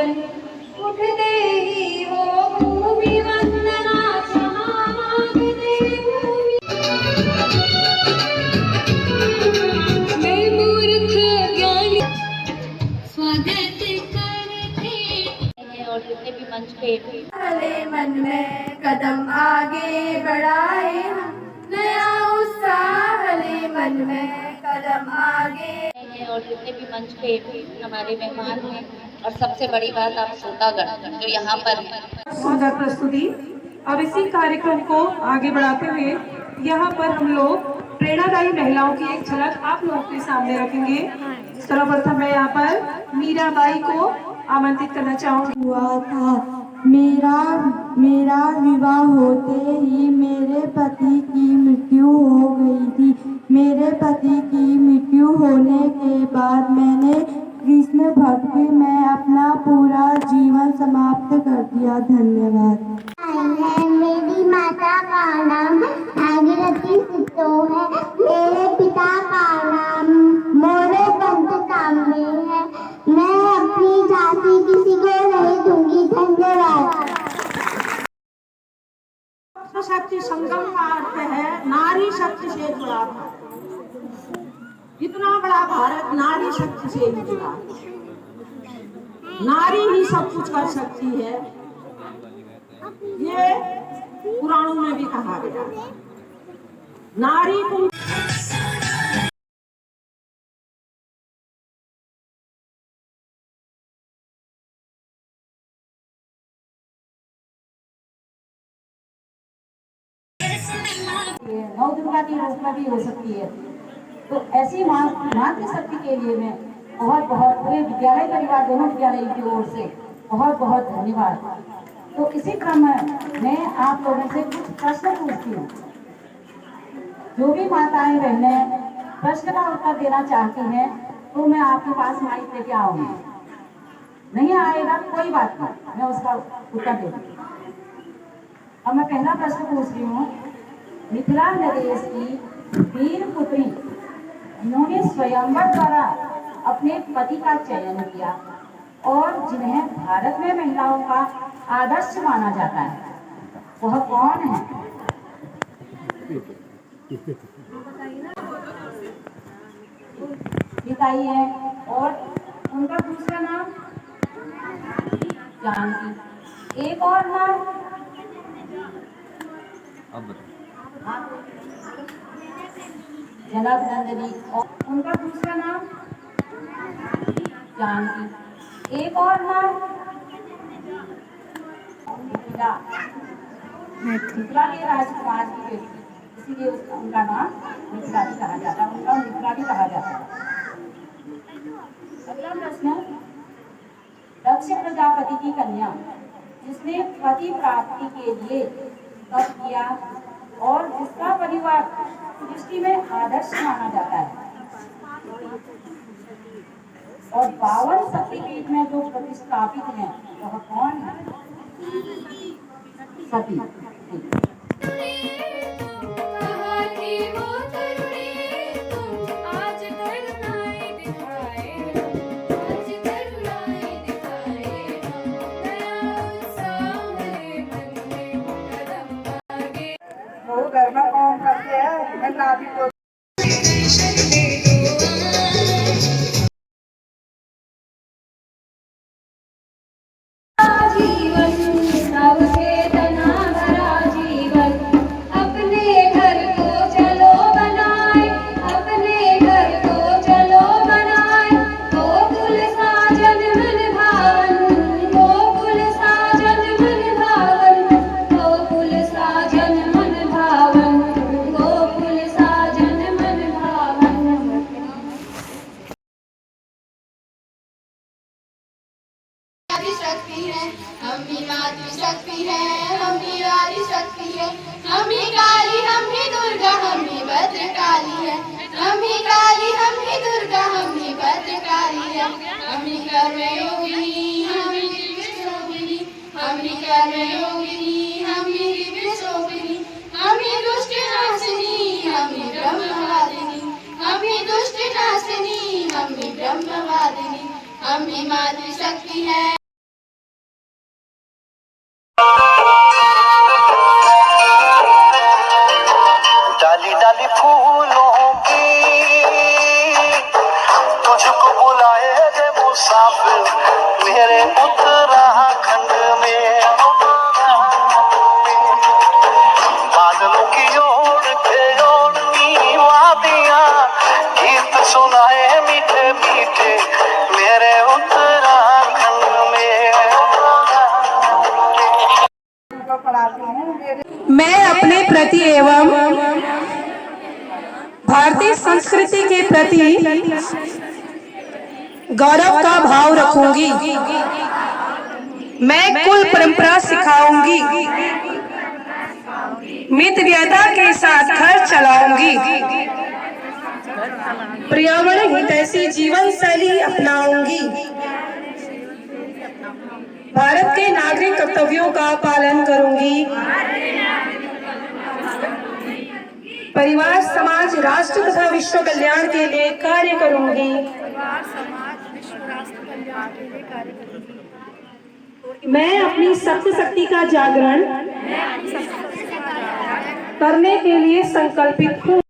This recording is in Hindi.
जल उठते ही वो भूमि वंदना क्षमा मांगते भूमि। मैं मूर्ख ज्ञानी स्वागत करते हैं और जितने भी मंच पे भले मन में कदम आगे बढ़ाए हम, नया उत्साह भले मन में कदम आगे। और जितने भी मंच पे हमारे मेहमान हैं और सबसे बड़ी बात आप श्रोतागण जो यहाँ पर हैं। सुंदर प्रस्तुति। अब इसी कार्यक्रम को आगे बढ़ाते हुए यहाँ पर हम लोग प्रेरणादायी महिलाओं की एक झलक आप लोगों के सामने रखेंगे। सर्वप्रथम मैं यहाँ पर मीराबाई को आमंत्रित करना चाहूँगी। हुआ था मेरा विवाह होते ही मेरे पति की मृत्यु हो गई थी। मेरे पति की मृत्यु होने के बाद मैंने कृष्ण भक्ति में अपना पूरा जीवन समाप्त कर दिया। धन्यवाद। मेरी माता का नाम भागीरथी सिद्धो है। मेरे पिता का नाम मोरे पंत कामरे है। मैं अपनी जाति किसी को नहीं दूंगी। धन्यवाद। शक्ति संगम का अर्थ है नारी शक्ति से जुड़ा भारत। इतना बड़ा भारत नारी शक्ति से ही जुड़ा। नारी ही सब कुछ कर सकती है, ये पुराणों में भी कहा गया। नारी को नौ दुर्गा की रूप भी हो सकती है। तो ऐसी मातृशक्ति के लिए मैं बहुत बहुत पूरे विद्यालय परिवार दोनों विद्यालयों की ओर से बहुत बहुत धन्यवाद। तो इसी क्रम में मैं आप लोगों से कुछ प्रश्न पूछती हूँ। जो भी माताएं बहनें प्रश्न का उत्तर देना चाहती हैं तो मैं आपके पास माइक लेके आऊंगी। नहीं आएगा कोई बात नहीं, मैं उसका उत्तर दे दूंगी। अब मैं पहला प्रश्न पूछ रही हूँ। मिथिला नरेश की वीर पुत्री जिन्होंने स्वयंवर द्वारा अपने पति का चयन किया और जिन्हें भारत में महिलाओं का आदर्श माना जाता है, वह कौन है? बताइए। और उनका दूसरा नाम जानकी। एक और नाम जनार्दनंदिनी। और उनका दूसरा नाम जानकी। एक और नाम मिथिला के राजकुमार की बेटी, इसीलिए उनका नाम मिथिला भी कहा जाता है। उनका मिथिला भी कहा जाता है। अगला प्रश्न। दक्ष प्रजापति की कन्या जिसने पति प्राप्ति के लिए तप किया और जिसका परिवार सृष्टि में आदर्श माना जाता है और 52 शक्तिपीठ में जो प्रतिष्ठापित हैं, वह कौन है? सती। घर में कौन करते हैं नारी को शक्ति है, हम ही मातृशक्ति है, हम ही आदि शक्ति है। हम ही काली, हम ही दुर्गा, हम ही भद्रकाली है। हम ही काली, हम ही दुर्गा, हम ही भद्रकाली है। हम ही कर्मयोगिनी, हम ही दिव्य शोभिनी। हम ही कर्मयोगिनी, हम ही दिव्य शोभिनी। हम ही दुष्ट नाशिनी, हम ही ब्रह्मवादिनी। हम ही दुष्ट नाशिनी, हम ही ब्रह्मवादिनी। हम ही मातृशक्ति है। सुनाए मीठे मीठे मेरे उत्तराखंड में। मैं अपने प्रति एवं भारतीय संस्कृति के प्रति गौरव का भाव रखूंगी। मैं कुल परंपरा सिखाऊंगी, मितव्ययता के साथ घर चलाऊंगी, पर्यावरण हितैषी जीवन शैली अपनाऊंगी, भारत के नागरिक कर्तव्यों का पालन करूंगी, परिवार, समाज, राष्ट्र तथा विश्व कल्याण के लिए कार्य करूंगी। मैं अपनी सप्त शक्ति का जागरण करने के लिए संकल्पित हूँ।